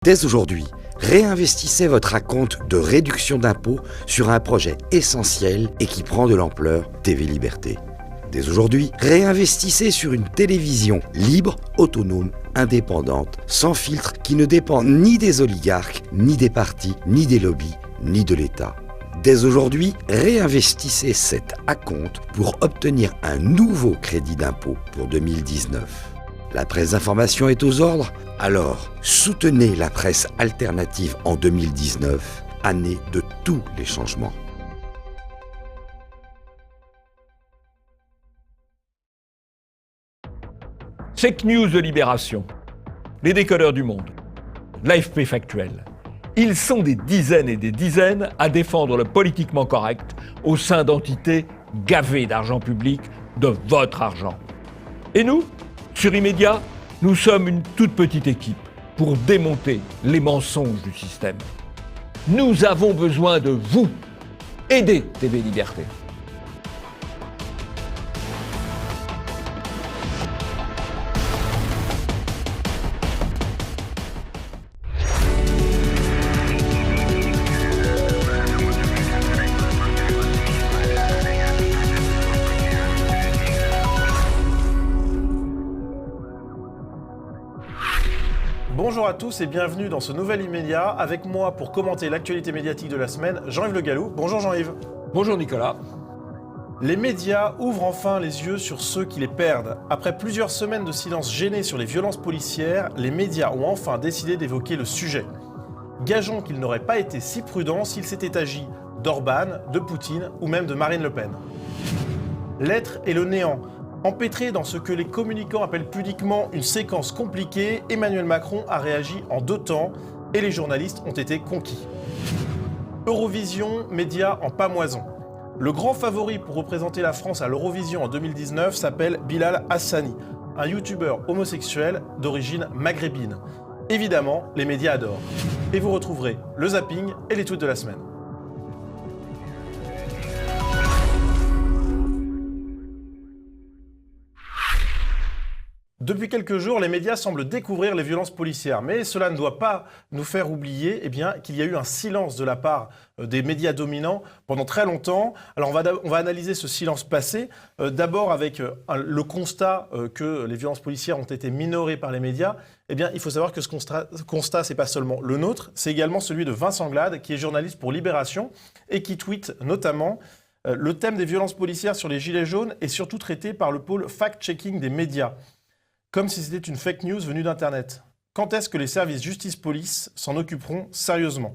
Dès aujourd'hui, réinvestissez votre acompte de réduction d'impôt sur un projet essentiel et qui prend de l'ampleur, TV Liberté. Dès aujourd'hui, réinvestissez sur une télévision libre, autonome, indépendante, sans filtre, qui ne dépend ni des oligarques, ni des partis, ni des lobbies, ni de l'État. Dès aujourd'hui, réinvestissez cet acompte pour obtenir un nouveau crédit d'impôt pour 2019. La presse d'information est aux ordres? Alors, soutenez la presse alternative en 2019, année de tous les changements. Fake news de Libération, les décodeurs du monde, l'AFP factuel. Ils sont des dizaines et des dizaines à défendre le politiquement correct au sein d'entités gavées d'argent public, de votre argent. Et nous, sur Immédiat, nous sommes une toute petite équipe pour démonter les mensonges du système. Nous avons besoin de vous. Aidez TV Liberté. Bonjour à tous et bienvenue dans ce nouvel Immédiat. Avec moi pour commenter l'actualité médiatique de la semaine, Jean-Yves Le Gallou. Bonjour Jean-Yves. Bonjour Nicolas. Les médias ouvrent enfin les yeux sur ceux qui les perdent. Après plusieurs semaines de silence gêné sur les violences policières, les médias ont enfin décidé d'évoquer le sujet. Gageons qu'ils n'auraient pas été si prudents s'il s'était agi d'Orban, de Poutine ou même de Marine Le Pen. L'être et le néant. Empêtré dans ce que les communicants appellent pudiquement une séquence compliquée, Emmanuel Macron a réagi en 2 temps et les journalistes ont été conquis. Eurovision, médias en pamoison. Le grand favori pour représenter la France à l'Eurovision en 2019 s'appelle Bilal Hassani, un youtubeur homosexuel d'origine maghrébine. Évidemment, les médias adorent. Et vous retrouverez le zapping et les tweets de la semaine. Depuis quelques jours, les médias semblent découvrir les violences policières, mais cela ne doit pas nous faire oublier qu'il y a eu un silence de la part des médias dominants pendant très longtemps. Alors on va analyser ce silence passé, d'abord avec le constat que les violences policières ont été minorées par les médias. Eh bien, il faut savoir que ce constat, c'est pas seulement le nôtre, c'est également celui de Vincent Glade, qui est journaliste pour Libération et qui tweet notamment le thème des violences policières sur les gilets jaunes est surtout traité par le pôle fact-checking des médias. Comme si c'était une fake news venue d'Internet. Quand est-ce que les services justice-police s'en occuperont sérieusement?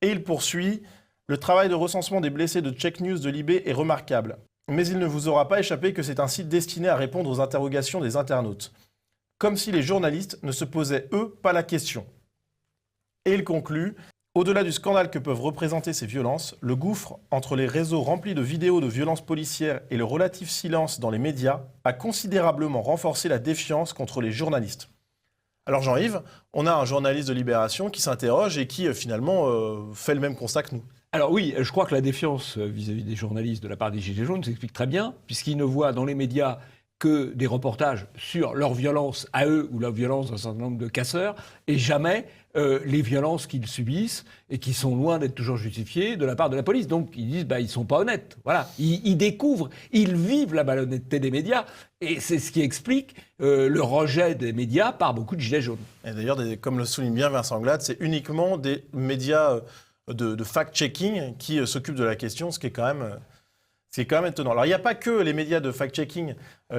Et il poursuit, le travail de recensement des blessés de Check News de Libé est remarquable. Mais il ne vous aura pas échappé que c'est un site destiné à répondre aux interrogations des internautes. Comme si les journalistes ne se posaient, eux, pas la question. Et il conclut, au-delà du scandale que peuvent représenter ces violences, le gouffre entre les réseaux remplis de vidéos de violences policières et le relatif silence dans les médias a considérablement renforcé la défiance contre les journalistes. Alors Jean-Yves, on a un journaliste de Libération qui s'interroge et qui finalement fait le même constat que nous. Alors oui, je crois que la défiance vis-à-vis des journalistes de la part des Gilets jaunes s'explique très bien, puisqu'ils ne voient dans les médias que des reportages sur leur violence à eux ou la violence d'un certain nombre de casseurs, et jamais les violences qu'ils subissent et qui sont loin d'être toujours justifiées de la part de la police. Donc ils disent ils sont pas honnêtes. Voilà, ils découvrent, ils vivent la malhonnêteté des médias, et c'est ce qui explique le rejet des médias par beaucoup de gilets jaunes. Et d'ailleurs, comme le souligne bien Vincent Glade, c'est uniquement des médias de fact-checking qui s'occupent de la question, ce qui est quand même... C'est quand même étonnant. Alors, il n'y a pas que les médias de fact-checking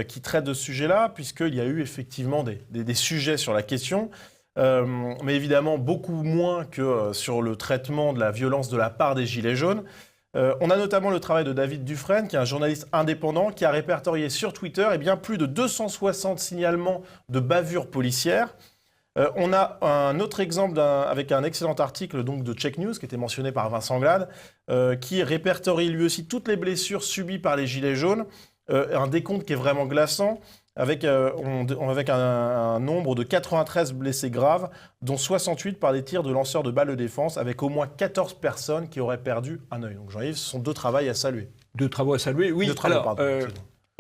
qui traitent de ce sujet-là, puisqu'il y a eu effectivement des sujets sur la question, mais évidemment beaucoup moins que sur le traitement de la violence de la part des Gilets jaunes. On a notamment le travail de David Dufresne, qui est un journaliste indépendant, qui a répertorié sur Twitter plus de 260 signalements de bavures policières. On a un autre exemple avec un excellent article donc, de Check News qui était mentionné par Vincent Glade, qui répertorie lui aussi toutes les blessures subies par les Gilets jaunes, un décompte qui est vraiment glaçant, avec un nombre de 93 blessés graves, dont 68 par des tirs de lanceurs de balles de défense, avec au moins 14 personnes qui auraient perdu un œil. Donc Jean-Yves, ce sont 2 travaux à saluer. 2 travaux à saluer, oui. 2 travaux, pardon.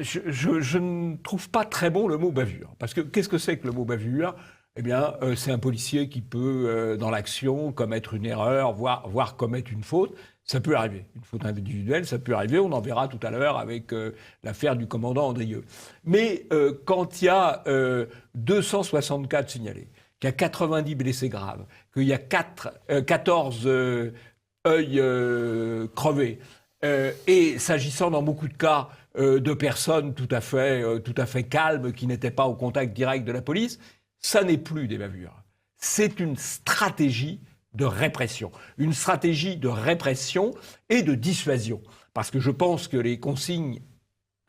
Je ne trouve pas très bon le mot bavure. Parce que qu'est-ce que c'est que le mot bavure ? eh bien, c'est un policier qui peut, dans l'action, commettre une erreur, voire commettre une faute. Ça peut arriver. Une faute individuelle, ça peut arriver. On en verra tout à l'heure avec l'affaire du commandant Andrieux. Mais quand il y a 264 signalés, qu'il y a 90 blessés graves, qu'il y a 14 œils crevés, et s'agissant dans beaucoup de cas de personnes tout à fait calmes qui n'étaient pas au contact direct de la police, ça n'est plus des bavures. C'est une stratégie de répression. Une stratégie de répression et de dissuasion. Parce que je pense que les consignes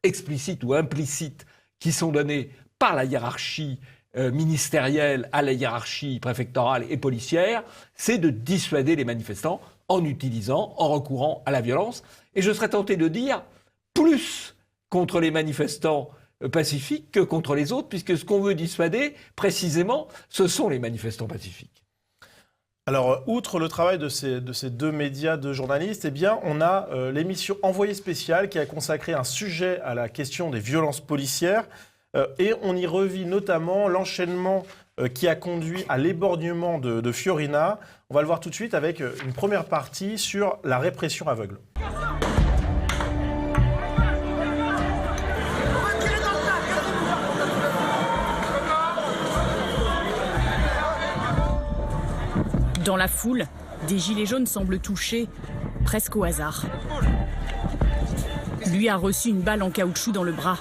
explicites ou implicites qui sont données par la hiérarchie ministérielle à la hiérarchie préfectorale et policière, c'est de dissuader les manifestants en recourant à la violence. Et je serais tenté de dire plus contre les manifestants pacifiques que contre les autres, puisque ce qu'on veut dissuader, précisément, ce sont les manifestants pacifiques. Alors, outre le travail de ces deux médias, de journalistes, eh bien, on a l'émission Envoyé spécial qui a consacré un sujet à la question des violences policières. Et on y revit notamment l'enchaînement qui a conduit à l'éborgnement de Fiorina. On va le voir tout de suite avec une première partie sur la répression aveugle. Dans la foule, des gilets jaunes semblent touchés presque au hasard. Lui a reçu une balle en caoutchouc dans le bras.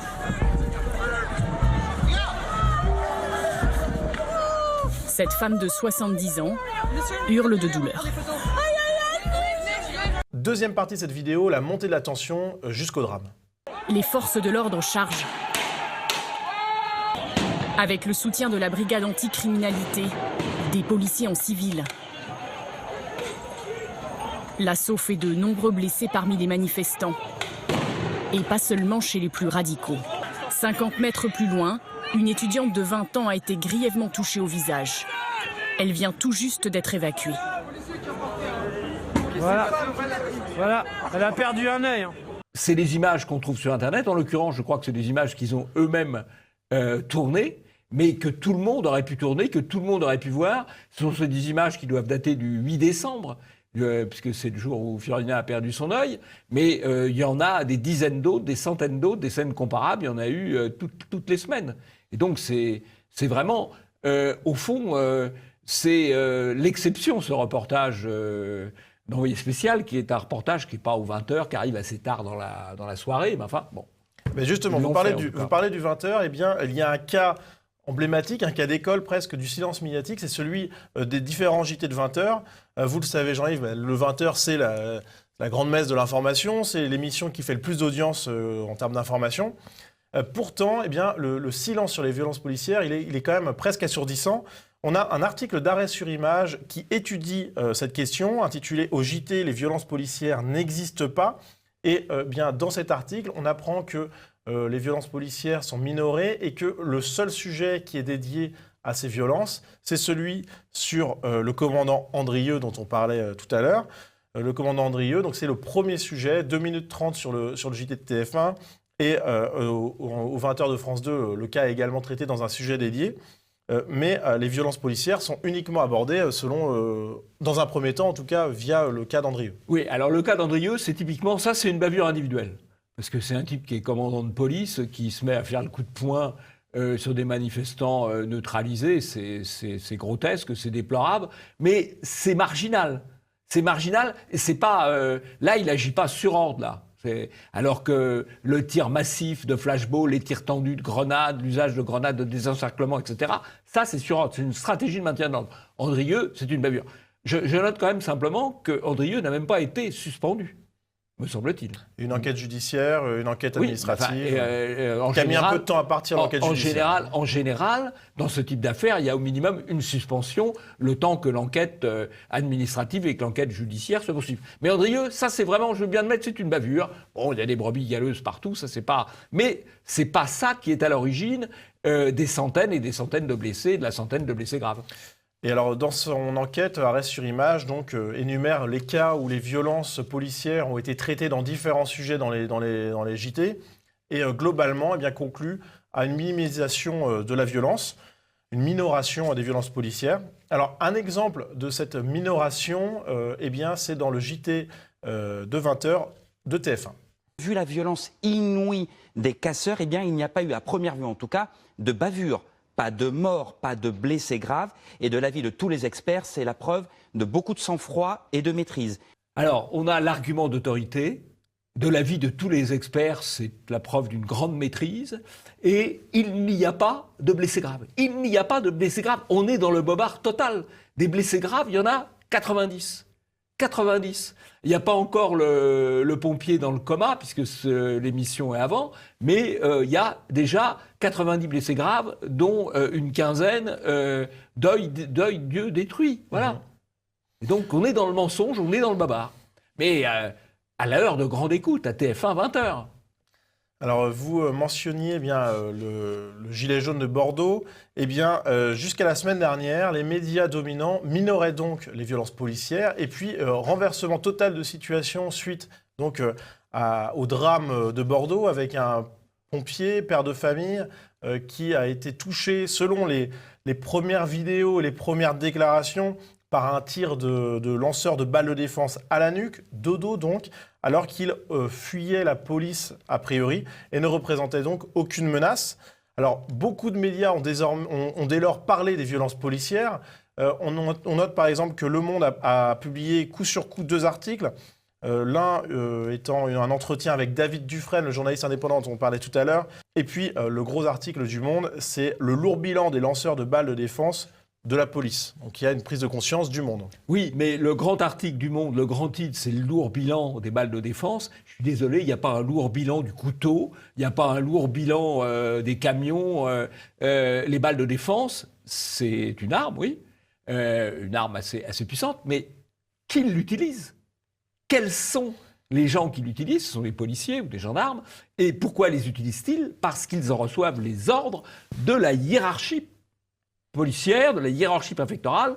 Cette femme de 70 ans hurle de douleur. Deuxième partie de cette vidéo, la montée de la tension jusqu'au drame. Les forces de l'ordre chargent. Avec le soutien de la brigade anticriminalité, des policiers en civil. L'assaut fait de nombreux blessés parmi les manifestants. Et pas seulement chez les plus radicaux. 50 mètres plus loin, une étudiante de 20 ans a été grièvement touchée au visage. Elle vient tout juste d'être évacuée. Voilà, elle a perdu un œil. C'est des images qu'on trouve sur Internet. En l'occurrence, je crois que c'est des images qu'ils ont eux-mêmes tournées, mais que tout le monde aurait pu tourner, que tout le monde aurait pu voir. Ce sont des images qui doivent dater du 8 décembre, puisque c'est le jour où Fiorina a perdu son œil. Mais il y en a des dizaines d'autres, des centaines d'autres, des scènes comparables. Il y en a eu toutes les semaines. Et donc, c'est vraiment, au fond, c'est l'exception, ce reportage d'Envoyé spécial, qui est un reportage qui n'est pas aux 20h, qui arrive assez tard dans la soirée. Mais enfin, bon. Mais justement, vous parlez du 20h, eh bien, il y a un cas emblématique, un cas d'école presque du silence médiatique, c'est celui des différents JT de 20h. Vous le savez, Jean-Yves, le 20h, c'est la grande messe de l'information, c'est l'émission qui fait le plus d'audience en termes d'information. Pourtant, eh bien, le silence sur les violences policières, il est quand même presque assourdissant. On a un article d'Arrêt sur Image qui étudie cette question, intitulé « Au JT, les violences policières n'existent pas ». Et bien, dans cet article, on apprend que les violences policières sont minorées et que le seul sujet qui est dédié à ces violences, c'est celui sur le commandant Andrieux dont on parlait tout à l'heure. Le commandant Andrieux, donc c'est le premier sujet, 2 minutes 30 sur le JT de TF1 et aux 20h de France 2, le cas est également traité dans un sujet dédié. Mais les violences policières sont uniquement abordées dans un premier temps en tout cas, via le cas d'Andrieux. Oui, alors le cas d'Andrieux, c'est typiquement, ça c'est une bavure individuelle. Parce que c'est un type qui est commandant de police, qui se met à faire le coup de poing sur des manifestants neutralisés. C'est grotesque, c'est déplorable, mais c'est marginal. C'est marginal, et c'est pas... là, il n'agit pas sur ordre, là. Alors que le tir massif de flashball, les tirs tendus de grenades, l'usage de grenades de désencerclement, etc., ça, c'est sur ordre. C'est une stratégie de maintien de l'ordre. Andrieux, c'est une bavure. Je note quand même simplement que Andrieux n'a même pas été suspendu, me semble-t-il. Une enquête judiciaire, une enquête administrative, qui a mis un peu de temps à partir l'enquête judiciaire. En général, dans ce type d'affaires, il y a au minimum une suspension, le temps que l'enquête administrative et que l'enquête judiciaire se poursuivent. Mais Andrieux, ça c'est vraiment, je veux bien admettre, c'est une bavure. Bon, il y a des brebis galeuses partout, ça c'est pas... Mais c'est pas ça qui est à l'origine des centaines et des centaines de blessés, de la centaine de blessés graves. Et alors, dans son enquête, Arrêt sur Image énumère les cas où les violences policières ont été traitées dans différents sujets dans les JT et globalement, eh bien, conclut à une minimisation de la violence. minoration des violences policières. Alors, un exemple de cette minoration, eh bien, c'est dans le JT de 20h de TF1. Vu la violence inouïe des casseurs, eh bien, il n'y a pas eu, à première vue en tout cas, de bavure. Pas de morts, pas de blessés graves. Et de l'avis de tous les experts, c'est la preuve de beaucoup de sang-froid et de maîtrise. Alors, on a l'argument d'autorité. De l'avis de tous les experts, c'est la preuve d'une grande maîtrise. Et il n'y a pas de blessés graves. Il n'y a pas de blessés graves. On est dans le bobard total. Des blessés graves, il y en a 90. 90. Il n'y a pas encore le pompier dans le coma, puisque l'émission est avant, mais il y a déjà 90 blessés graves, dont une quinzaine Dieu détruit. Voilà. Et donc on est dans le mensonge, on est dans le bobard. Mais à l'heure de grande écoute, à TF1, 20h. Alors, vous mentionniez le gilet jaune de Bordeaux. Eh bien, jusqu'à la semaine dernière, les médias dominants minoraient donc les violences policières. Et puis, renversement total de situation suite donc, au drame de Bordeaux avec un pompier, père de famille, qui a été touché, selon les premières vidéos, les premières déclarations, par un tir de lanceur de balles de défense à la nuque, dodo donc, alors qu'il fuyait la police a priori et ne représentait donc aucune menace. Alors, beaucoup de médias ont dès lors parlé des violences policières. On note par exemple que Le Monde a publié coup sur coup 2 articles. L'un étant un entretien avec David Dufresne, le journaliste indépendant dont on parlait tout à l'heure. Et puis, le gros article du Monde, c'est le lourd bilan des lanceurs de balles de défense de la police. Donc il y a une prise de conscience du Monde. Oui, mais le grand article du Monde, le grand titre, c'est le lourd bilan des balles de défense. Je suis désolé, il n'y a pas un lourd bilan du couteau, il n'y a pas un lourd bilan des camions. Les balles de défense, c'est une arme, oui, une arme assez puissante, mais qui l'utilise ? Quels sont les gens qui l'utilisent ? Ce sont les policiers ou des gendarmes. Et pourquoi les utilisent-ils ? Parce qu'ils en reçoivent les ordres de la hiérarchie policière, de la hiérarchie préfectorale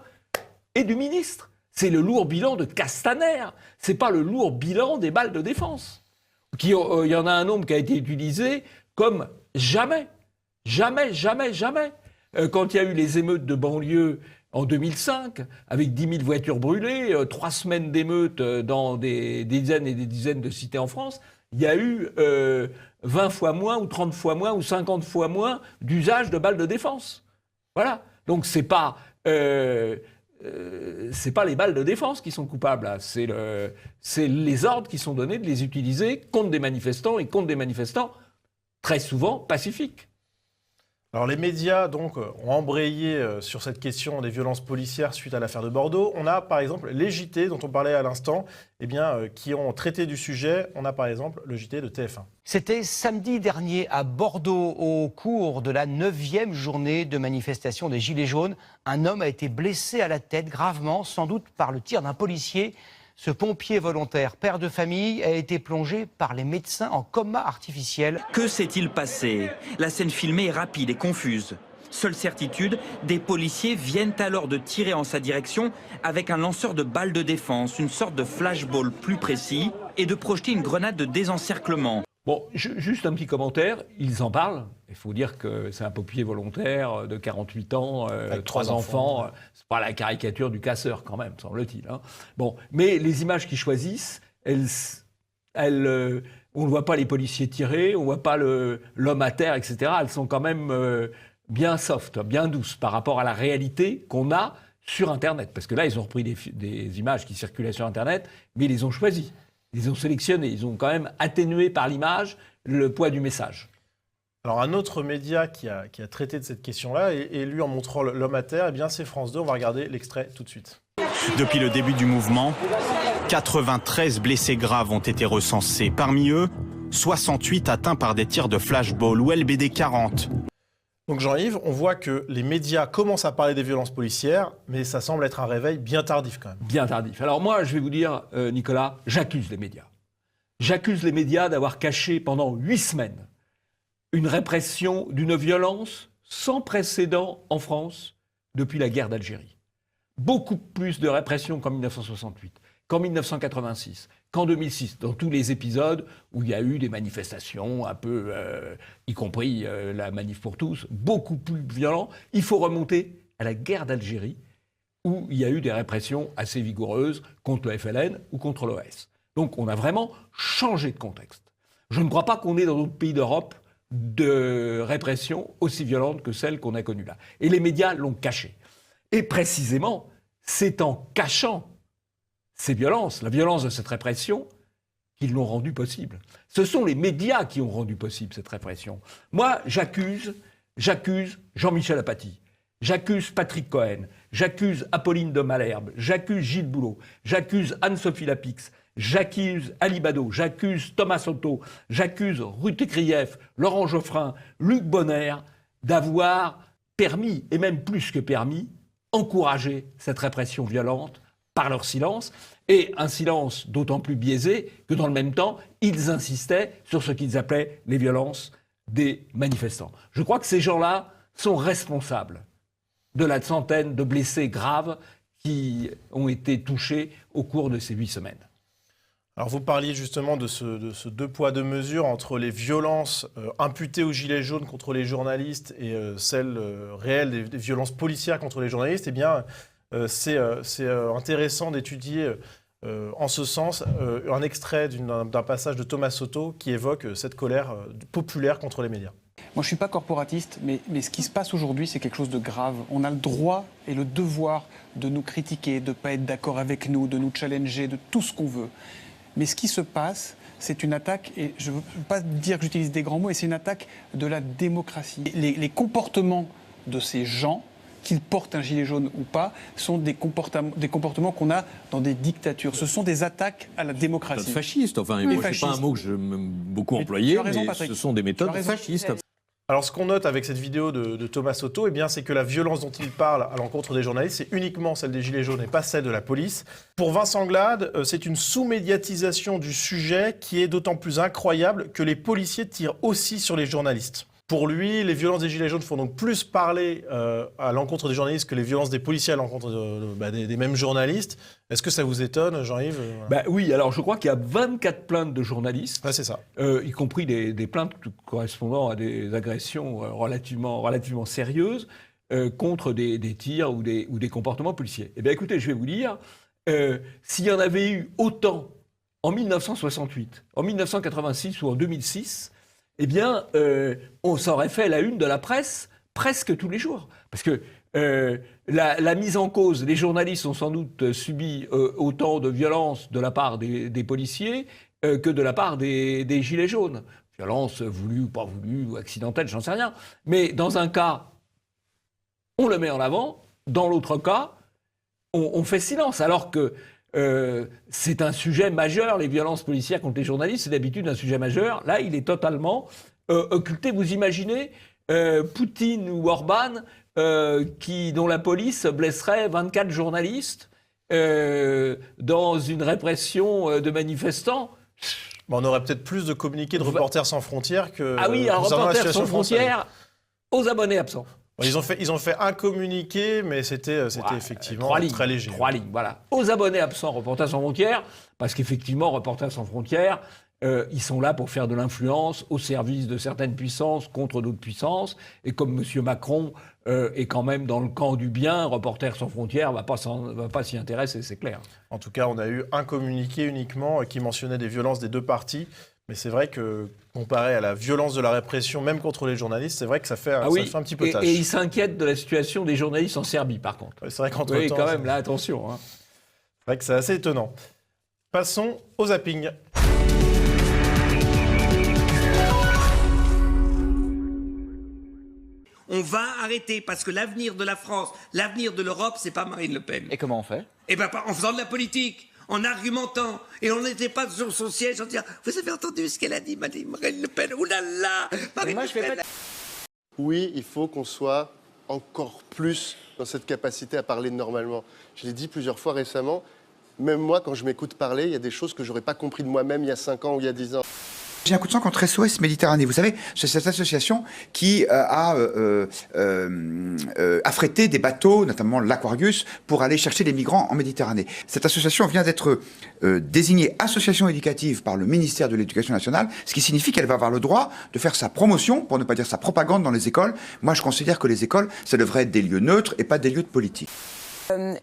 et du ministre. C'est le lourd bilan de Castaner. C'est pas le lourd bilan des balles de défense. Il y en a un nombre qui a été utilisé comme jamais. Jamais, jamais, jamais. Quand il y a eu les émeutes de banlieue en 2005, avec 10 000 voitures brûlées, 3 semaines d'émeutes dans des dizaines et des dizaines de cités en France, il y a eu 20 fois moins, ou 30 fois moins, ou 50 fois moins d'usage de balles de défense. Voilà. Donc c'est pas les balles de défense qui sont coupables, là. C'est les ordres qui sont donnés de les utiliser contre des manifestants et contre des manifestants très souvent pacifiques. Alors les médias donc ont embrayé sur cette question des violences policières suite à l'affaire de Bordeaux. On a par exemple les JT dont on parlait à l'instant, qui ont traité du sujet. On a par exemple le JT de TF1. C'était samedi dernier à Bordeaux, au cours de la 9e journée de manifestation des Gilets jaunes. Un homme a été blessé à la tête gravement, sans doute par le tir d'un policier. Ce pompier volontaire, père de famille, a été plongé par les médecins en coma artificiel. Que s'est-il passé ? La scène filmée est rapide et confuse. Seule certitude, des policiers viennent alors de tirer en sa direction avec un lanceur de balles de défense, une sorte de flashball plus précis, et de projeter une grenade de désencerclement. Bon, juste un petit commentaire, ils en parlent. Il faut dire que c'est un pompier volontaire de 48 ans, avec 3 enfants. C'est pas la caricature du casseur quand même, semble-t-il. Hein. Bon, mais les images qu'ils choisissent, on ne voit pas les policiers tirer, on ne voit pas l'homme à terre, etc. Elles sont quand même bien soft, bien douces par rapport à la réalité qu'on a sur Internet. Parce que là, ils ont repris des images qui circulaient sur Internet, mais ils les ont choisies. Ils les ont sélectionnés, ils ont quand même atténué par l'image le poids du message. Alors un autre média qui a traité de cette question-là, et lui en montrant l'homme à terre, c'est France 2. On va regarder l'extrait tout de suite. Depuis le début du mouvement, 93 blessés graves ont été recensés. Parmi eux, 68 atteints par des tirs de flashball ou LBD 40. Donc Jean-Yves, on voit que les médias commencent à parler des violences policières, mais ça semble être un réveil bien tardif quand même. Bien tardif. Alors moi, je vais vous dire, Nicolas, j'accuse les médias. J'accuse les médias d'avoir caché pendant 8 semaines une répression d'une violence sans précédent en France depuis la guerre d'Algérie. Beaucoup plus de répression qu'en 1968. qu'en 1986, qu'en 2006, dans tous les épisodes où il y a eu des manifestations un peu, y compris la manif pour tous, beaucoup plus violents. Il faut remonter à la guerre d'Algérie, où il y a eu des répressions assez vigoureuses contre le FLN ou contre l'OS. Donc on a vraiment changé de contexte. Je ne crois pas qu'on ait dans d'autres pays d'Europe de répression aussi violente que celle qu'on a connue là. Et les médias l'ont caché. Et précisément, c'est en cachant ces violences, la violence de cette répression, qu'ils l'ont rendue possible. Ce sont les médias qui ont rendu possible cette répression. Moi, j'accuse Jean-Michel Apathy, j'accuse Patrick Cohen, j'accuse Apolline de Malherbe, j'accuse Gilles Boulot, j'accuse Anne-Sophie Lapix, j'accuse Ali Bado, j'accuse Thomas Soto, j'accuse Ruth Krief, Laurent Geoffrin, Luc Bonner d'avoir permis, et même plus que permis, encouragé cette répression violente par leur silence, et un silence d'autant plus biaisé que dans le même temps, ils insistaient sur ce qu'ils appelaient les violences des manifestants. Je crois que ces gens-là sont responsables de la centaine de blessés graves qui ont été touchés au cours de ces 8 semaines. Alors vous parliez justement de ce deux poids, deux mesures entre les violences imputées aux Gilets jaunes contre les journalistes et celles réelles des violences policières contre les journalistes. Eh bien, c'est intéressant d'étudier en ce sens un extrait d'un passage de Thomas Soto qui évoque cette colère populaire contre les médias. Moi, je ne suis pas corporatiste, mais ce qui se passe aujourd'hui, c'est quelque chose de grave. On a le droit et le devoir de nous critiquer, de ne pas être d'accord avec nous, de nous challenger, de tout ce qu'on veut. Mais ce qui se passe, c'est une attaque, et je ne veux pas dire que j'utilise des grands mots, mais c'est une attaque de la démocratie. Les comportements de ces gens, qu'ils portent un gilet jaune ou pas, sont des comportements qu'on a dans des dictatures. Ce sont des attaques à la démocratie. Fascistes, enfin, c'est pas un mot que j'aime beaucoup employer, mais ce sont des méthodes fascistes. Alors ce qu'on note avec cette vidéo de Thomas Soto, eh bien, c'est que la violence dont il parle à l'encontre des journalistes, c'est uniquement celle des Gilets jaunes et pas celle de la police. Pour Vincent Glade, c'est une sous-médiatisation du sujet qui est d'autant plus incroyable que les policiers tirent aussi sur les journalistes. Pour lui, les violences des Gilets jaunes font donc plus parler à l'encontre des journalistes que les violences des policiers à l'encontre des mêmes journalistes. Est-ce que ça vous étonne, Jean-Yves ? Oui, alors je crois qu'il y a 24 plaintes de journalistes, c'est ça. Y compris des plaintes correspondant à des agressions relativement sérieuses contre des tirs ou des comportements policiers. Eh bien écoutez, je vais vous dire, s'il y en avait eu autant en 1968, en 1986 ou en 2006, eh bien, on s'aurait fait la une de la presse presque tous les jours. Parce que la mise en cause, les journalistes ont sans doute subi autant de violence de la part des policiers que de la part des Gilets jaunes. Violence voulue ou pas voulue, ou accidentelle, j'en sais rien. Mais dans un cas, on le met en avant. Dans l'autre cas, on fait silence. Alors que c'est un sujet majeur, les violences policières contre les journalistes, c'est d'habitude un sujet majeur. Là, il est totalement occulté. Vous imaginez Poutine ou Orban dont la police blesserait 24 journalistes dans une répression de manifestants? On aurait peut-être plus de communiqués de Reporters sans frontières que... Ah oui, un Reporters sans frontières aux abonnés absents. Ils ont fait un communiqué, mais c'était effectivement très léger. 3 lignes, voilà. Aux abonnés absents, Reporters sans frontières, parce qu'effectivement, Reporters sans frontières, ils sont là pour faire de l'influence au service de certaines puissances contre d'autres puissances. Et comme M. Macron est quand même dans le camp du bien, Reporters sans frontières va pas s'y intéresser, c'est clair. En tout cas, on a eu un communiqué uniquement qui mentionnait des violences des deux parties. Mais c'est vrai que, comparé à la violence de la répression, même contre les journalistes, c'est vrai que ça fait un petit peu tâche. Et ils s'inquiètent de la situation des journalistes en Serbie, par contre. C'est vrai qu'entre-temps... Oui, quand même, là, attention. Hein. C'est vrai que c'est assez étonnant. Passons au zapping. On va arrêter, parce que l'avenir de la France, l'avenir de l'Europe, c'est pas Marine Le Pen. Et comment on fait ? Eh bien, en faisant de la politique, en argumentant, et on n'était pas sur son siège en disant « Vous avez entendu ce qu'elle a dit, Marine Le Pen? Ouh là là, Marine Le Pen !» Oui, il faut qu'on soit encore plus dans cette capacité à parler normalement. Je l'ai dit plusieurs fois récemment, même moi, quand je m'écoute parler, il y a des choses que j'aurais pas compris de moi-même il y a 5 ans ou il y a 10 ans. J'ai un coup de sang contre SOS Méditerranée. Vous savez, c'est cette association qui a affrété des bateaux, notamment l'Aquarius, pour aller chercher les migrants en Méditerranée. Cette association vient d'être désignée association éducative par le ministère de l'Éducation nationale, ce qui signifie qu'elle va avoir le droit de faire sa promotion, pour ne pas dire sa propagande dans les écoles. Moi, je considère que les écoles, ça devrait être des lieux neutres et pas des lieux de politique.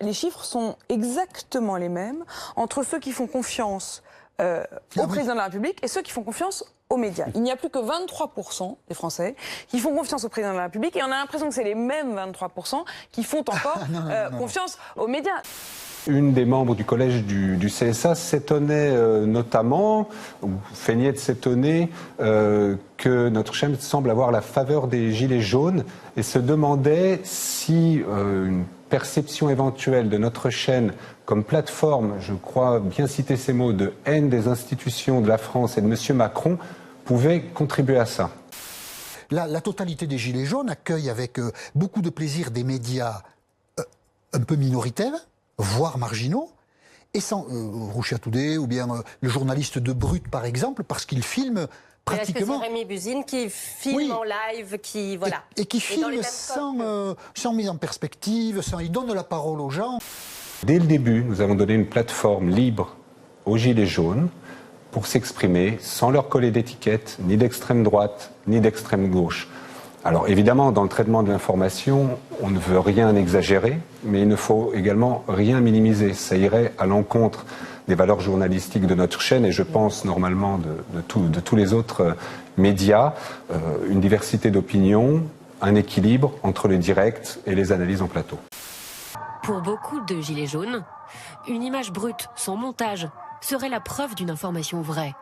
Les chiffres sont exactement les mêmes entre ceux qui font confiance au président de la République et ceux qui font confiance aux médias. Il n'y a plus que 23% des Français qui font confiance au président de la République et on a l'impression que c'est les mêmes 23% qui font encore confiance aux médias. Une des membres du collège du CSA s'étonnait notamment, ou feignait de s'étonner, que notre chaîne semble avoir la faveur des gilets jaunes et se demandait si une perception éventuelle de notre chaîne comme plateforme, je crois bien citer ces mots, de haine des institutions de la France et de M. Macron, pouvait contribuer à ça. La totalité des Gilets jaunes accueille avec beaucoup de plaisir des médias un peu minoritaires, voire marginaux, et sans Russia Today ou bien le journaliste de Brut par exemple, parce qu'il filme pratiquement... Est-ce que c'est Rémi Buzine qui filme en live, qui voilà. Et qui filme sans mise en perspective, il donne la parole aux gens. Dès le début, nous avons donné une plateforme libre aux Gilets jaunes pour s'exprimer sans leur coller d'étiquette, ni d'extrême droite, ni d'extrême gauche. Alors évidemment, dans le traitement de l'information, on ne veut rien exagérer, mais il ne faut également rien minimiser. Ça irait à l'encontre des valeurs journalistiques de notre chaîne et je pense normalement de tous les autres médias, une diversité d'opinions, un équilibre entre le direct et les analyses en plateau. Pour beaucoup de gilets jaunes, une image brute, sans montage, serait la preuve d'une information vraie.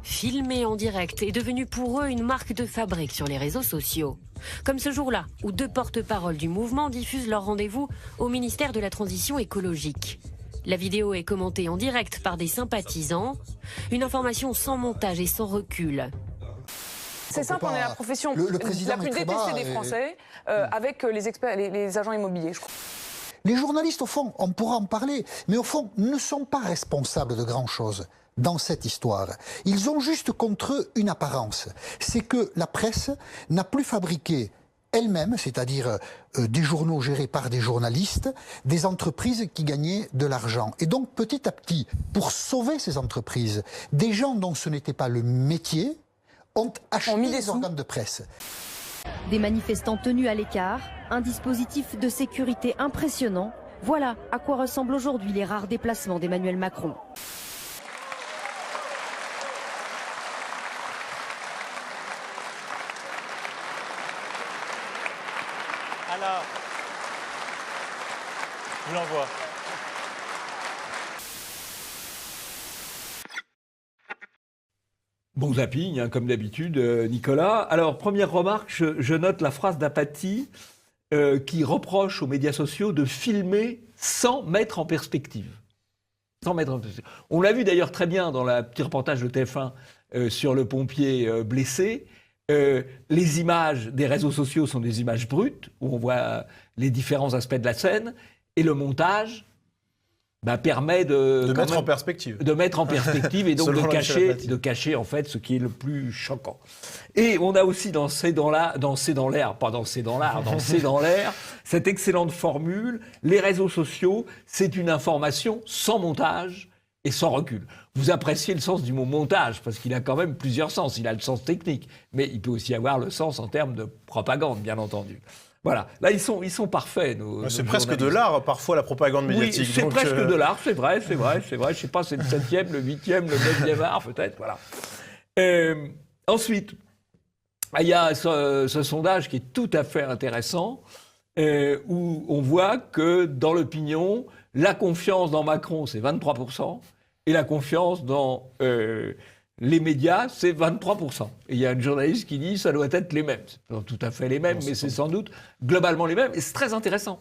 Filmer en direct est devenu pour eux une marque de fabrique sur les réseaux sociaux. Comme ce jour-là, où 2 porte-paroles du mouvement diffusent leur rendez-vous au ministère de la Transition écologique. La vidéo est commentée en direct par des sympathisants. Une information sans montage et sans recul. C'est simple, on est la profession la plus détestée des Français, avec les experts, les agents immobiliers, je crois. Les journalistes, au fond, on pourra en parler, mais au fond, ne sont pas responsables de grand-chose dans cette histoire. Ils ont juste contre eux une apparence. C'est que la presse n'a plus fabriqué elle-même, c'est-à-dire des journaux gérés par des journalistes, des entreprises qui gagnaient de l'argent. Et donc, petit à petit, pour sauver ces entreprises, des gens dont ce n'était pas le métier ont acheté des organes de presse. Des manifestants tenus à l'écart, un dispositif de sécurité impressionnant. Voilà à quoi ressemblent aujourd'hui les rares déplacements d'Emmanuel Macron. Alors, je vous l'envoie. Bon zapping, comme d'habitude, Nicolas. Alors, première remarque, je note la phrase d'Apathy qui reproche aux médias sociaux de filmer sans mettre en perspective. Sans mettre en perspective. On l'a vu d'ailleurs très bien dans le petit reportage de TF1 sur le pompier blessé. Les images des réseaux sociaux sont des images brutes, où on voit les différents aspects de la scène, et le montage permet de mettre en perspective. De mettre en perspective et donc de cacher en fait ce qui est le plus choquant. Et on a aussi dans C'est dans l'air, cette excellente formule, les réseaux sociaux, c'est une information sans montage et sans recul. Vous appréciez le sens du mot montage, parce qu'il a quand même plusieurs sens. Il a le sens technique, mais il peut aussi avoir le sens en termes de propagande, bien entendu. Voilà, là ils sont parfaits. C'est presque de l'art, parfois, la propagande médiatique. Oui, c'est presque de l'art, c'est vrai. Je sais pas, c'est le 7e, le 8e, le 9e art, peut-être, voilà. Ensuite, il y a ce sondage qui est tout à fait intéressant, où on voit que dans l'opinion, la confiance dans Macron, c'est 23%, et la confiance dans les médias, c'est 23%. Et il y a un journaliste qui dit que ça doit être les mêmes. C'est pas tout à fait les mêmes, mais c'est sans doute globalement les mêmes. Et c'est très intéressant.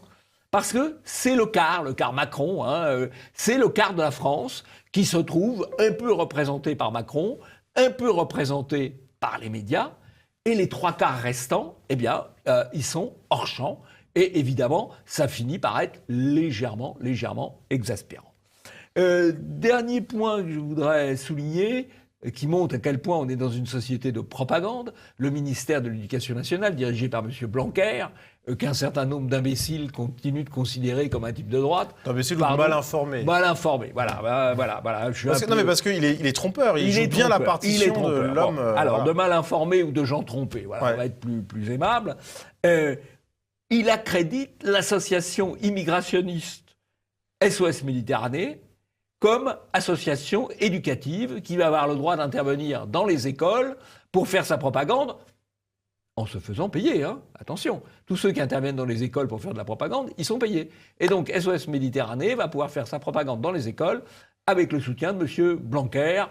Parce que c'est le quart Macron, c'est le quart de la France qui se trouve un peu représenté par Macron, un peu représenté par les médias, et les 3/4 restants, ils sont hors champ. Et évidemment, ça finit par être légèrement exaspérant. Dernier point que je voudrais souligner, qui montre à quel point on est dans une société de propagande. Le ministère de l'Éducation nationale, dirigé par M. Blanquer, qu'un certain nombre d'imbéciles continuent de considérer comme un type de droite. Imbécile ou mal informé. Mal informé, voilà. Non, mais parce qu'il est trompeur, il joue bien la partition de l'homme. Bon, alors, de mal informé ou de gens trompés, on va être plus aimable. Il accrédite l'association immigrationniste SOS Méditerranée comme association éducative qui va avoir le droit d'intervenir dans les écoles pour faire sa propagande en se faisant payer. Attention, tous ceux qui interviennent dans les écoles pour faire de la propagande, ils sont payés. Et donc SOS Méditerranée va pouvoir faire sa propagande dans les écoles avec le soutien de M. Blanquer,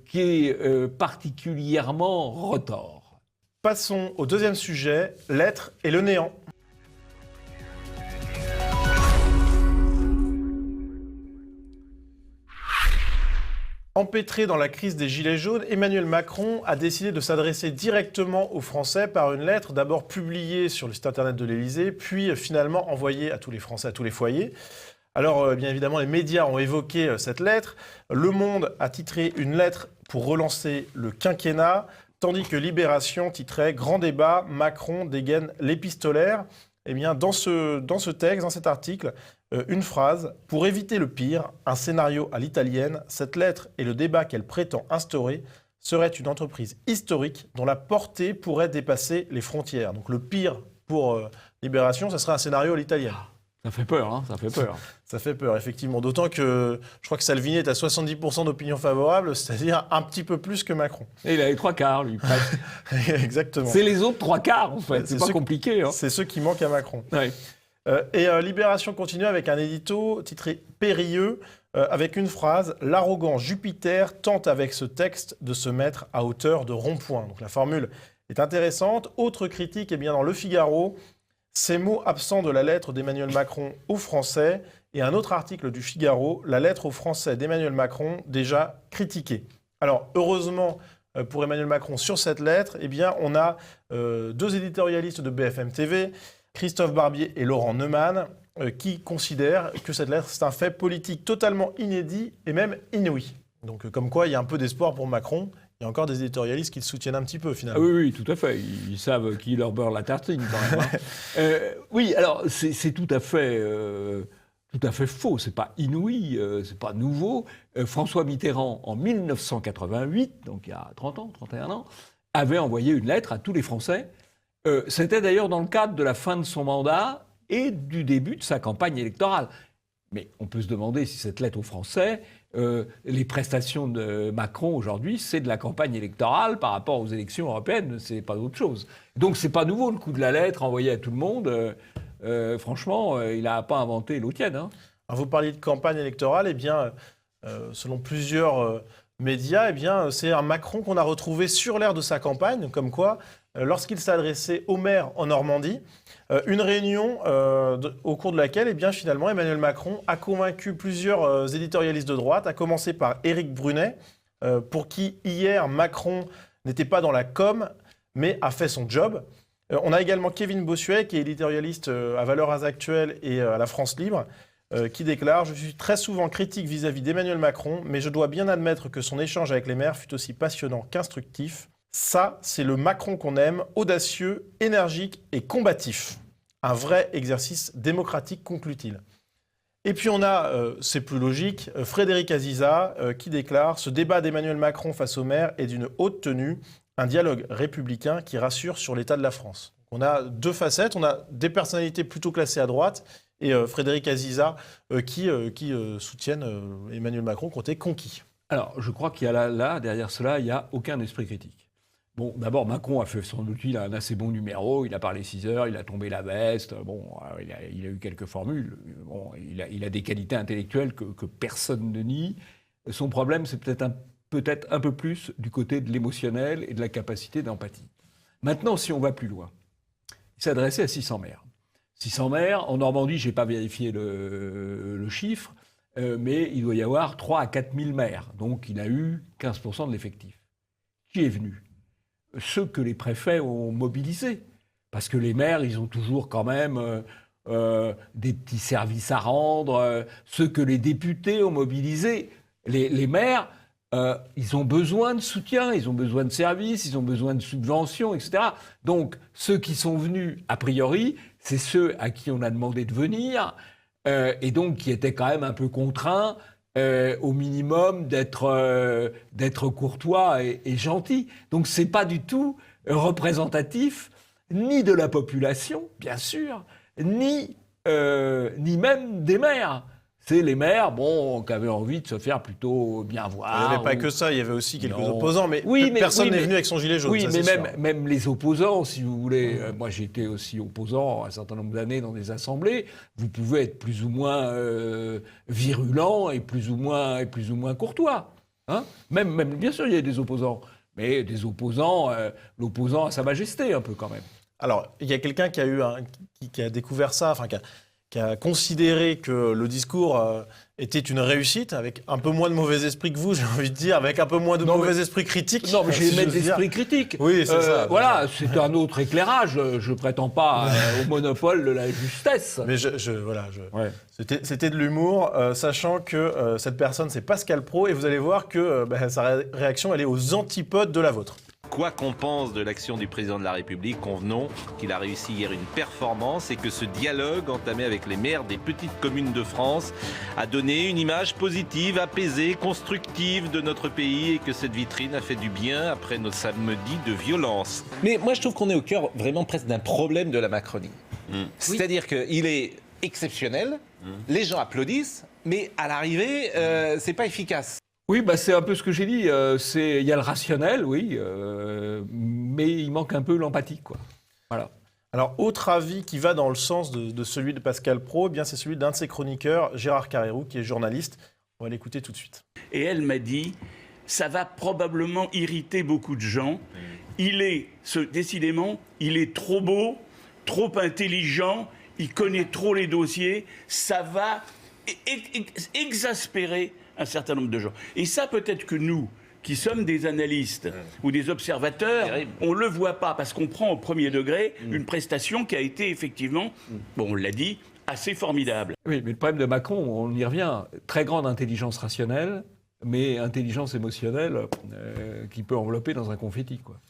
qui est particulièrement retors. Passons au deuxième sujet, l'être et le néant. Empêtré dans la crise des Gilets jaunes, Emmanuel Macron a décidé de s'adresser directement aux Français par une lettre d'abord publiée sur le site internet de l'Élysée, puis finalement envoyée à tous les Français, à tous les foyers. Alors, bien évidemment, les médias ont évoqué cette lettre. Le Monde a titré une lettre pour relancer le quinquennat, tandis que Libération titrait « Grand débat, Macron dégaine l'épistolaire ». Eh bien, dans ce texte, dans cet article, une phrase « Pour éviter le pire, un scénario à l'italienne, cette lettre et le débat qu'elle prétend instaurer serait une entreprise historique dont la portée pourrait dépasser les frontières. » Donc le pire pour Libération, ce serait un scénario à l'italienne. Ça fait peur, ça fait peur. Ça fait peur, effectivement. D'autant que je crois que Salvini est à 70% d'opinion favorable, c'est-à-dire un petit peu plus que Macron. Et il a les 3/4, lui, presque. Exactement. C'est les autres 3/4, en fait. C'est pas compliqué. C'est ceux qui manquent à Macron. Ouais. Libération continue avec un édito titré « Périlleux », avec une phrase « L'arrogant Jupiter tente avec ce texte de se mettre à hauteur de rond-point ». Donc la formule est intéressante. Autre critique, bien dans Le Figaro, ces mots absents de la lettre d'Emmanuel Macron aux Français, et un autre article du Figaro, la lettre aux Français d'Emmanuel Macron, déjà critiquée. Alors, heureusement pour Emmanuel Macron, sur cette lettre, on a deux éditorialistes de BFM TV, Christophe Barbier et Laurent Neumann, qui considèrent que cette lettre, c'est un fait politique totalement inédit et même inouï. Donc, comme quoi, il y a un peu d'espoir pour Macron. Il y a encore des éditorialistes qui le soutiennent un petit peu, finalement. Oui, tout à fait. Ils savent qui leur beurre la tartine, quand même. Oui, alors, c'est tout à fait faux. C'est pas inouï, c'est pas nouveau. François Mitterrand, en 1988, donc il y a 30 ans, 31 ans, avait envoyé une lettre à tous les Français. C'était d'ailleurs dans le cadre de la fin de son mandat et du début de sa campagne électorale. Mais on peut se demander si cette lettre aux Français, les prestations de Macron aujourd'hui, c'est de la campagne électorale par rapport aux élections européennes, c'est pas autre chose. Donc c'est pas nouveau le coup de la lettre envoyée à tout le monde. Franchement, il n'a pas inventé l'eau tiède. Alors vous parliez de campagne électorale, selon plusieurs médias, c'est un Macron qu'on a retrouvé sur l'air de sa campagne, comme quoi, lorsqu'il s'adressait aux maires en Normandie, une réunion au cours de laquelle, finalement, Emmanuel Macron a convaincu plusieurs éditorialistes de droite, à commencer par Éric Brunet, pour qui, hier, Macron n'était pas dans la com, mais a fait son job. On a également Kevin Bossuet, qui est éditorialiste à Valeurs Actuelles et à la France Libre, qui déclare « Je suis très souvent critique vis-à-vis d'Emmanuel Macron, mais je dois bien admettre que son échange avec les maires fut aussi passionnant qu'instructif. Ça, c'est le Macron qu'on aime, audacieux, énergique et combatif. Un vrai exercice démocratique, conclut-il. » Et puis on a, c'est plus logique, Frédéric Aziza qui déclare « Ce débat d'Emmanuel Macron face aux maires est d'une haute tenue, un dialogue républicain qui rassure sur l'état de la France. » On a deux facettes, on a des personnalités plutôt classées à droite et Frédéric Aziza qui soutiennent Emmanuel Macron côté conquis. Alors, je crois qu'il y a là, derrière cela, il n'y a aucun esprit critique. Bon, d'abord, Macron a fait sans doute un assez bon numéro, il a parlé 6 heures, il a tombé la veste, il a eu quelques formules, il a des qualités intellectuelles que personne ne nie. Son problème, c'est peut-être un peu plus du côté de l'émotionnel et de la capacité d'empathie. Maintenant, si on va plus loin, il s'est adressé à 600 maires. 600 maires, en Normandie, je n'ai pas vérifié le chiffre, mais il doit y avoir 3 à 4 000 maires. Donc il a eu 15% de l'effectif. Qui est venu ? Ceux que les préfets ont mobilisés. Parce que les maires, ils ont toujours quand même des petits services à rendre. Ceux que les députés ont mobilisés. Les maires, ils ont besoin de soutien, ils ont besoin de services, ils ont besoin de subventions, etc. Donc, ceux qui sont venus, a priori, c'est ceux à qui on a demandé de venir, et donc qui étaient quand même un peu contraints, au minimum, d'être courtois et gentils. Donc, c'est pas du tout représentatif ni de la population, bien sûr, ni même des maires. C'est les maires, qui avaient envie de se faire plutôt bien voir. Il n'y avait pas que ça, il y avait aussi quelques opposants, mais personne n'est venu avec son gilet jaune. Oui, ça, mais même les opposants, si vous voulez. Moi, j'ai été aussi opposant un certain nombre d'années dans des assemblées. Vous pouvez être plus ou moins virulent et plus ou moins courtois. Hein, même, bien sûr, il y a des opposants. Mais des opposants, l'opposant à Sa Majesté, un peu quand même. Alors, il y a quelqu'un qui a découvert ça, enfin, qui a considéré que le discours était une réussite, avec un peu moins de mauvais esprit que vous, j'ai envie de dire, avec un peu moins de mauvais esprit critique. Non, mais j'ai aimé l'esprit critique. Oui, c'est ça. Voilà, c'est un autre éclairage. Je prétends pas au monopole de la justesse. Mais c'était de l'humour, sachant que cette personne, c'est Pascal Praud, et vous allez voir que sa réaction, elle est aux antipodes de la vôtre. Quoi qu'on pense de l'action du président de la République, convenons qu'il a réussi hier une performance et que ce dialogue entamé avec les maires des petites communes de France a donné une image positive, apaisée, constructive de notre pays et que cette vitrine a fait du bien après nos samedis de violence. Mais moi je trouve qu'on est au cœur vraiment presque d'un problème de la Macronie. C'est-à-dire qu'il est exceptionnel, les gens applaudissent, mais à l'arrivée, c'est pas efficace. Oui, c'est un peu ce que j'ai dit. Il y a le rationnel, oui, mais il manque un peu l'empathie, quoi. Voilà. Alors, autre avis qui va dans le sens de celui de Pascal Praud, c'est celui d'un de ses chroniqueurs, Gérard Carrérou, qui est journaliste. On va l'écouter tout de suite. Et elle m'a dit, ça va probablement irriter beaucoup de gens. Décidément, il est trop beau, trop intelligent, il connaît trop les dossiers, ça va exaspérer un certain nombre de gens. Et ça, peut-être que nous, qui sommes des analystes ou des observateurs, on ne le voit pas, parce qu'on prend au premier degré une prestation qui a été effectivement, on l'a dit, assez formidable. Oui, mais le problème de Macron, on y revient, très grande intelligence rationnelle, mais intelligence émotionnelle qui peut envelopper dans un confetti, quoi.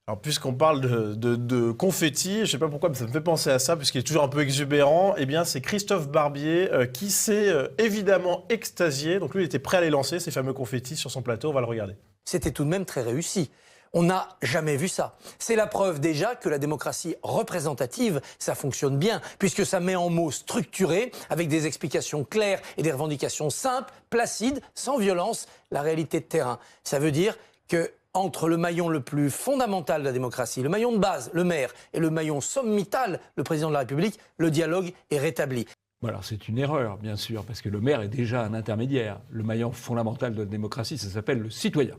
Alors, puisqu'on parle de confetti, je ne sais pas pourquoi, mais ça me fait penser à ça, puisqu'il est toujours un peu exubérant, c'est Christophe Barbier qui s'est évidemment extasié. Donc lui, il était prêt à les lancer, ces fameux confettis, sur son plateau. On va le regarder. C'était tout de même très réussi. On n'a jamais vu ça. C'est la preuve déjà que la démocratie représentative, ça fonctionne bien, puisque ça met en mots structurés, avec des explications claires et des revendications simples, placides, sans violence, la réalité de terrain. Ça veut dire que entre le maillon le plus fondamental de la démocratie, le maillon de base, le maire, et le maillon sommital, le président de la République, le dialogue est rétabli. Alors c'est une erreur, bien sûr, parce que le maire est déjà un intermédiaire. Le maillon fondamental de la démocratie, ça s'appelle le citoyen.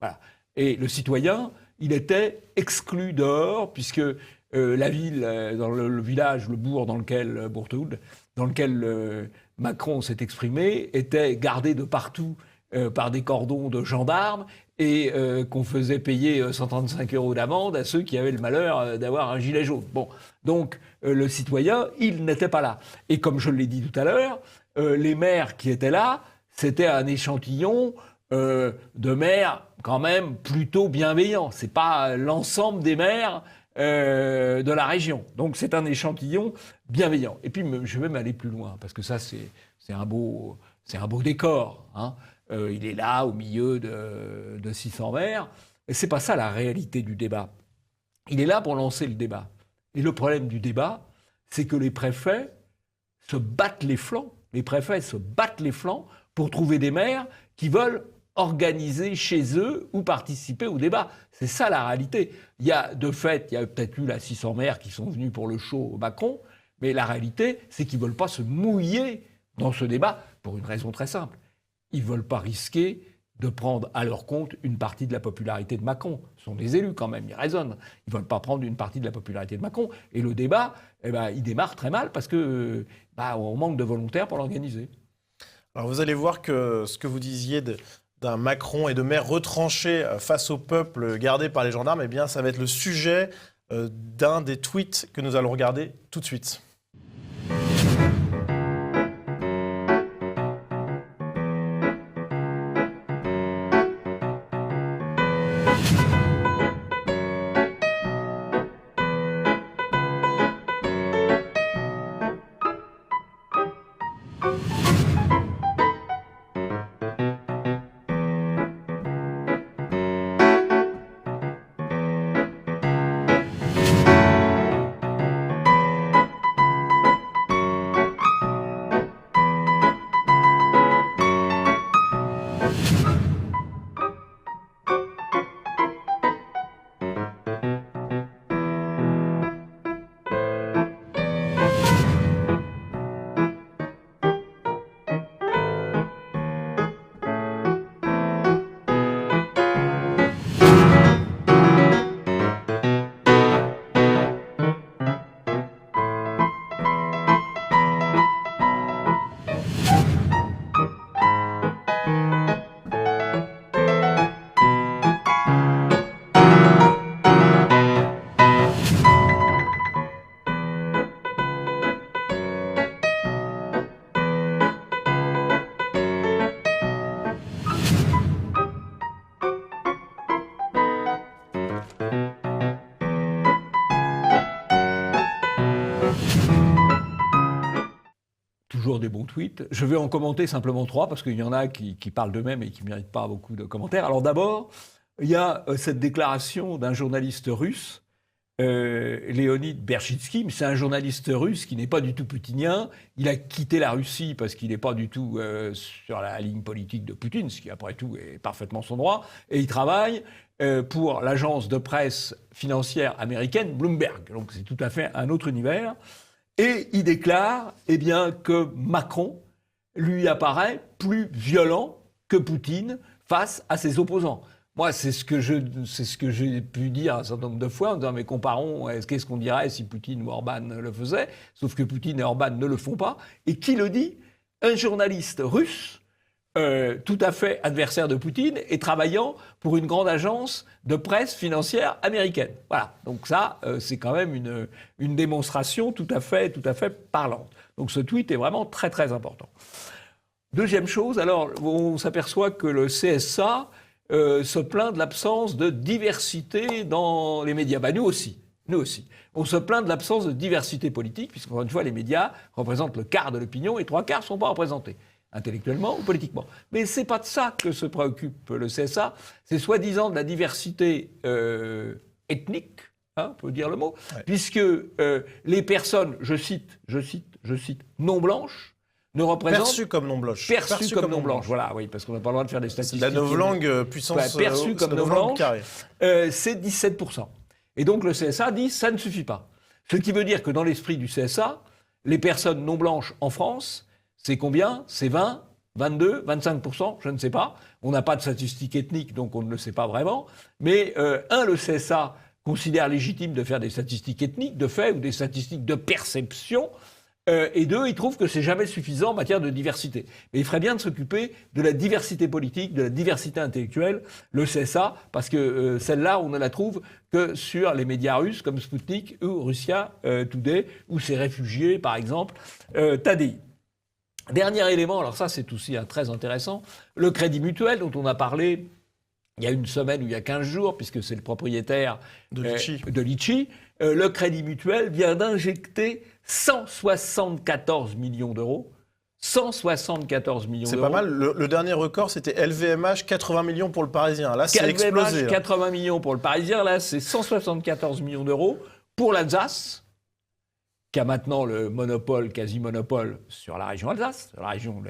Voilà. Et le citoyen, il était exclu dehors, puisque la ville, dans le village, le bourg dans lequel, Bourthoud, dans lequel Macron s'est exprimé, était gardé de partout par des cordons de gendarmes, et qu'on faisait payer 135 € d'amende à ceux qui avaient le malheur d'avoir un gilet jaune. Bon, donc le citoyen, il n'était pas là. Et comme je l'ai dit tout à l'heure, les maires qui étaient là, c'était un échantillon de maires quand même plutôt bienveillants. C'est pas l'ensemble des maires de la région. Donc c'est un échantillon bienveillant. Et puis je vais même aller plus loin, parce que ça c'est un beau décor, hein. Il est là, au milieu de 600 maires. Et c'est pas ça la réalité du débat. Il est là pour lancer le débat. Et le problème du débat, c'est que les préfets se battent les flancs. Les préfets se battent les flancs pour trouver des maires qui veulent organiser chez eux ou participer au débat. C'est ça la réalité. Il y a peut-être eu 600 maires qui sont venus pour le show Macron, mais la réalité, c'est qu'ils ne veulent pas se mouiller dans ce débat pour une raison très simple. Ils ne veulent pas risquer de prendre à leur compte une partie de la popularité de Macron. Ce sont des élus quand même, ils raisonnent. Ils ne veulent pas prendre une partie de la popularité de Macron. Et le débat, il démarre très mal parce que on manque de volontaires pour l'organiser. Alors vous allez voir que ce que vous disiez d'un Macron et de maires retranchés face au peuple gardé par les gendarmes, ça va être le sujet d'un des tweets que nous allons regarder tout de suite. des bons tweets. Je vais en commenter simplement 3, parce qu'il y en a qui parlent d'eux-mêmes et qui ne méritent pas beaucoup de commentaires. Alors d'abord, il y a cette déclaration d'un journaliste russe, Leonid Berchitsky, mais c'est un journaliste russe qui n'est pas du tout poutinien. Il a quitté la Russie parce qu'il n'est pas du tout sur la ligne politique de Poutine, ce qui après tout est parfaitement son droit, et il travaille pour l'agence de presse financière américaine Bloomberg. Donc c'est tout à fait un autre univers. Et il déclare que Macron lui apparaît plus violent que Poutine face à ses opposants. Moi, c'est ce que j'ai pu dire un certain nombre de fois en disant mais comparons, qu'est-ce qu'on dirait si Poutine ou Orban le faisaient? Sauf que Poutine et Orban ne le font pas. Et qui le dit? Un journaliste russe, tout à fait adversaire de Poutine et travaillant pour une grande agence de presse financière américaine. Voilà. Donc ça, c'est quand même une démonstration tout à fait parlante. Donc ce tweet est vraiment très très important. Deuxième chose, alors on s'aperçoit que le CSA se plaint de l'absence de diversité dans les médias. Nous aussi. On se plaint de l'absence de diversité politique, puisqu'encore une fois, les médias représentent le quart de l'opinion et 3/4 ne sont pas représentés, intellectuellement ou politiquement. Mais ce n'est pas de ça que se préoccupe le CSA, c'est soi-disant de la diversité ethnique, on peut dire le mot, puisque les personnes, je cite, non blanches, ne représentent... Perçues comme non blanches. Perçues comme non blanches, voilà, oui, parce qu'on n'a pas le droit de faire des statistiques. La novlangue puissance... Perçues comme non blanches, c'est 17%. Et donc le CSA dit ça ne suffit pas. Ce qui veut dire que dans l'esprit du CSA, les personnes non blanches en France, c'est combien? C'est 20, 22, 25%, je ne sais pas. On n'a pas de statistiques ethniques, donc on ne le sait pas vraiment. Mais le CSA considère légitime de faire des statistiques ethniques, de fait, ou des statistiques de perception. Et deux, ils trouvent que c'est jamais suffisant en matière de diversité. Mais il ferait bien de s'occuper de la diversité politique, de la diversité intellectuelle, le CSA, parce que celle-là, on ne la trouve que sur les médias russes comme Sputnik ou Russia Today, ou ces réfugiés, par exemple, Tadei. Dernier élément, alors ça c'est aussi très intéressant, le Crédit Mutuel dont on a parlé il y a une semaine ou il y a 15 jours, puisque c'est le propriétaire de Litchi. Le Crédit Mutuel vient d'injecter 174 millions d'euros. 174 millions d'euros. C'est pas mal. Le dernier record, c'était LVMH, 80 millions pour le Parisien. Là, c'est explosé. LVMH, 80 millions pour le Parisien. Là, c'est 174 millions d'euros pour l'Alsace, qui a maintenant le monopole, quasi-monopole, sur la région Alsace. La région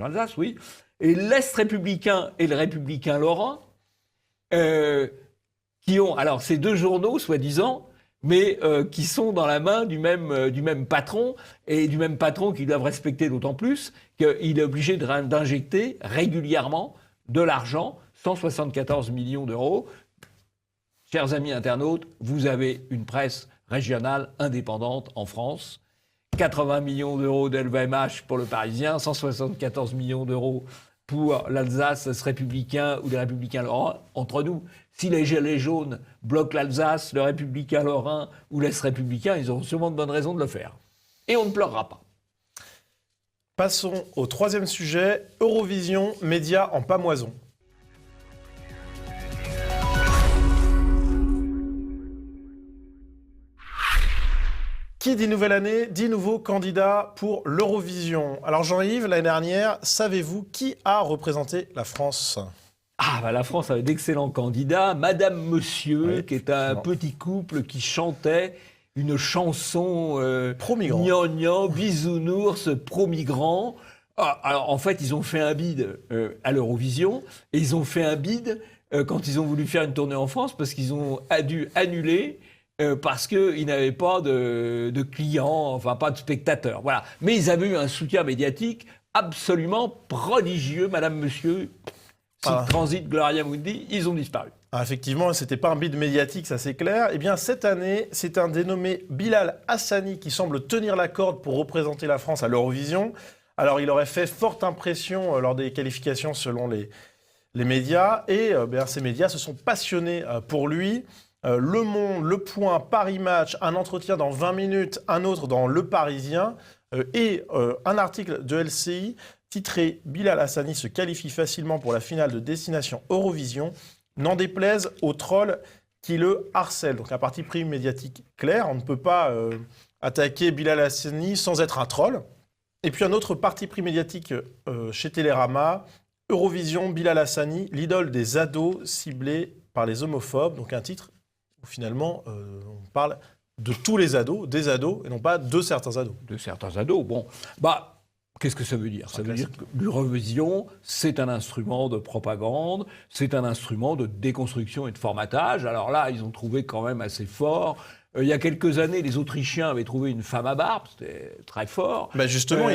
Alsace, oui. Et l'Est républicain et le républicain lorrain, qui ont, alors ces deux journaux, soi-disant, mais qui sont dans la main du même patron, et du même patron qu'ils doivent respecter d'autant plus qu'il est obligé d'injecter régulièrement de l'argent, 174 millions d'euros. Chers amis internautes, vous avez une presse régionale indépendante en France. 80 millions d'euros d'LVMH pour le Parisien, 174 millions d'euros pour l'Alsace républicain ou les républicains lorrains. Entre nous, si les Gilets jaunes bloquent l'Alsace, le républicain lorrain ou l'Est républicain, ils auront sûrement de bonnes raisons de le faire. Et on ne pleurera pas. Passons au troisième sujet, Eurovision, médias en pamoison. Qui dit nouvelle année, dit nouveau candidat pour l'Eurovision. Alors Jean-Yves, l'année dernière, savez-vous qui a représenté la France ? La France avait d'excellents candidats. Madame Monsieur, qui est un petit couple qui chantait une chanson gnangnan, bisounours, pro-migrant. Alors en fait, ils ont fait un bid à l'Eurovision et ils ont fait un bid quand ils ont voulu faire une tournée en France parce qu'ils ont dû annuler parce qu'ils n'avaient pas de clients, enfin pas de spectateurs. Voilà. Mais ils avaient eu un soutien médiatique absolument prodigieux, Madame Monsieur. Transit Gloria Mundi, ils ont disparu. Effectivement, ce n'était pas un bid médiatique, ça c'est clair. Eh bien, cette année, c'est un dénommé Bilal Hassani qui semble tenir la corde pour représenter la France à l'Eurovision. Alors, il aurait fait forte impression lors des qualifications selon les médias. Et ces médias se sont passionnés pour lui. Le Monde, Le Point, Paris Match, un entretien dans 20 minutes, un autre dans Le Parisien et un article de LCI titré « Bilal Hassani se qualifie facilement pour la finale de Destination Eurovision, n'en déplaise aux trolls qui le harcèlent ». Donc un parti pris médiatique clair, on ne peut pas attaquer Bilal Hassani sans être un troll. Et puis un autre parti pris médiatique chez Télérama, Eurovision, Bilal Hassani, l'idole des ados ciblés par les homophobes. Donc un titre où finalement on parle de tous les ados, des ados, et non pas de certains ados. De certains ados, bon. Qu'est-ce que ça veut dire? Ça veut dire que l'Eurovision, c'est un instrument de propagande, c'est un instrument de déconstruction et de formatage. Alors là, ils ont trouvé quand même assez fort. Il y a quelques années, les Autrichiens avaient trouvé une femme à barbe, c'était très fort. Justement,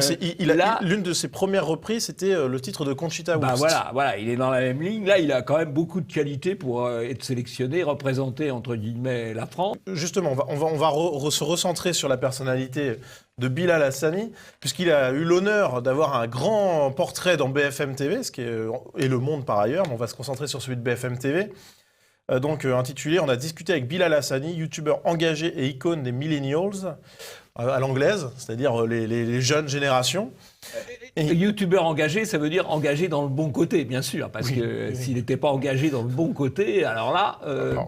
l'une de ses premières reprises, c'était le titre de Conchita Wurst. Voilà, il est dans la même ligne. Là, il a quand même beaucoup de qualités pour être sélectionné, représenter, entre guillemets, la France. Justement, on va se recentrer sur la personnalité de Bilal Hassani, puisqu'il a eu l'honneur d'avoir un grand portrait dans BFM TV, et Le Monde par ailleurs, mais on va se concentrer sur celui de BFM TV. Intitulé « On a discuté avec Bilal Hassani, youtubeur engagé et icône des millennials », à l'anglaise, c'est-à-dire les jeunes générations. Youtubeur engagé, ça veut dire engagé dans le bon côté, bien sûr, parce que s'il n'était pas engagé dans le bon côté, alors là,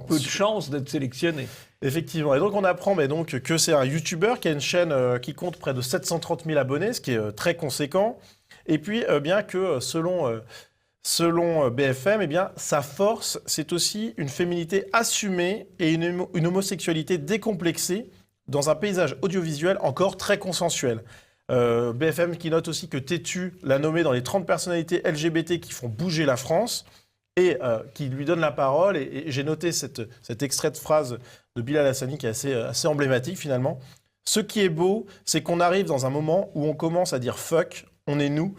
peu de chances d'être sélectionné. Effectivement. Et donc, on apprend que c'est un youtubeur qui a une chaîne qui compte près de 730 000 abonnés, ce qui est très conséquent. Et puis, bien que selon BFM, sa force, c'est aussi une féminité assumée et une homosexualité décomplexée dans un paysage audiovisuel encore très consensuel. BFM qui note aussi que Tétu l'a nommé dans les 30 personnalités LGBT qui font bouger la France et qui lui donne la parole. Et j'ai noté cet extrait de phrase de Bilal Hassani qui est assez emblématique finalement. « Ce qui est beau, c'est qu'on arrive dans un moment où on commence à dire « fuck », on est nous,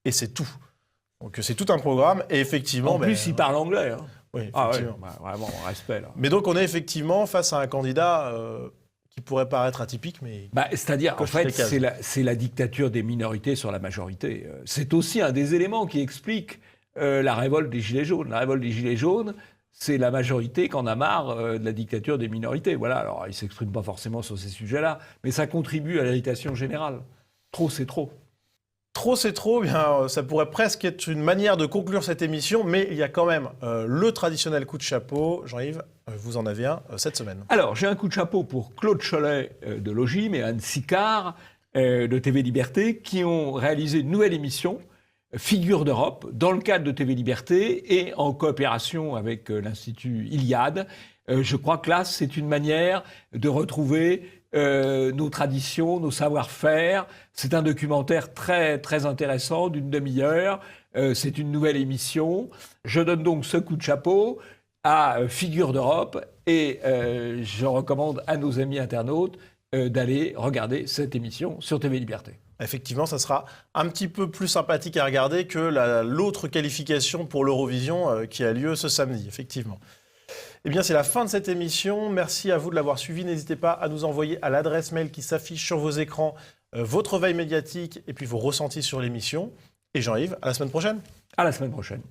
et c'est tout ». Donc c'est tout un programme, et effectivement... En plus, il parle anglais. Hein. Oui, effectivement. Vraiment, respect. Là. Mais donc on est effectivement face à un candidat qui pourrait paraître atypique, mais... C'est-à-dire, en fait, c'est la dictature des minorités sur la majorité. C'est aussi un des éléments qui explique la révolte des Gilets jaunes. La révolte des Gilets jaunes, c'est la majorité qui en a marre de la dictature des minorités. Voilà, alors il ne s'exprime pas forcément sur ces sujets-là, mais ça contribue à l'irritation générale. Trop, c'est trop. Trop, c'est trop, bien, ça pourrait presque être une manière de conclure cette émission, mais il y a quand même le traditionnel coup de chapeau. Jean-Yves, vous en avez un cette semaine. Alors, j'ai un coup de chapeau pour Claude Cholet de Logime et Anne Sicard de TV Liberté qui ont réalisé une nouvelle émission, Figure d'Europe, dans le cadre de TV Liberté et en coopération avec l'Institut Iliade. Je crois que là, c'est une manière de retrouver nos traditions, nos savoir-faire. C'est un documentaire très, très intéressant d'une demi-heure. C'est une nouvelle émission. Je donne donc ce coup de chapeau à Figure d'Europe et je recommande à nos amis internautes d'aller regarder cette émission sur TV Liberté. Effectivement, ça sera un petit peu plus sympathique à regarder que l'autre qualification pour l'Eurovision qui a lieu ce samedi, effectivement. Eh bien, c'est la fin de cette émission. Merci à vous de l'avoir suivi. N'hésitez pas à nous envoyer à l'adresse mail qui s'affiche sur vos écrans votre veille médiatique et puis vos ressentis sur l'émission. Et Jean-Yves, à la semaine prochaine. À la semaine prochaine.